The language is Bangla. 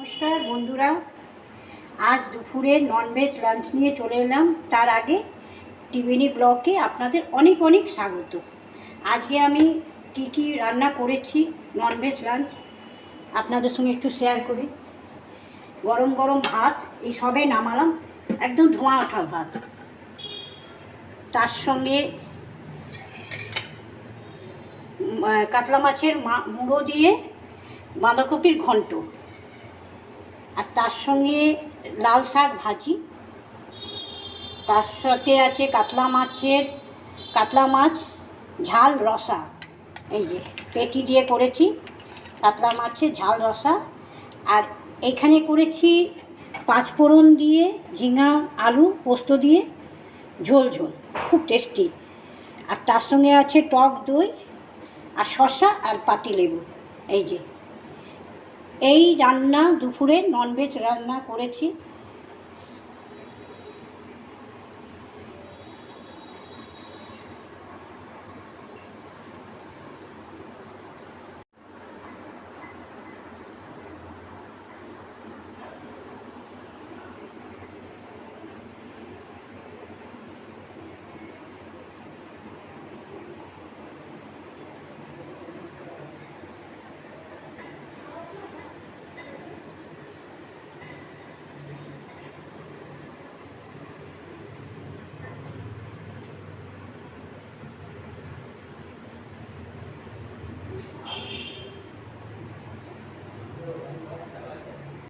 নমস্কার বন্ধুরা, আজ দুপুরে ননভেজ লাঞ্চ নিয়ে চলে এলাম। তার আগে টিভিনি ব্লগে আপনাদের অনেক অনেক স্বাগত। আজকে আমি কি রান্না করেছি ননভেজ লাঞ্চ আপনাদের সঙ্গে একটু শেয়ার করি। গরম গরম ভাত, এই সবে নামালাম, একদম ধোঁয়া ওঠা ভাত। তার সঙ্গে কাতলা মাছের মুড়ো দিয়ে বাঁধাকপির ঘন্ট, আর তার সঙ্গে লাল শাক ভাজি, তার সাথে আছে কাতলা মাছ ঝাল রসা। এই যে পেটি দিয়ে করেছি কাতলা মাছের ঝাল রসা। আর এখানে করেছি পাঁচফোড়ন দিয়ে ঝিঙা আলু পোস্ত দিয়ে ঝোল, খুব টেস্টি। আর তার সঙ্গে আছে টক দই আর শসা আর পাতিলেবু। এই যে এই রান্না দুপুরে ননভেজ রান্না করেছি।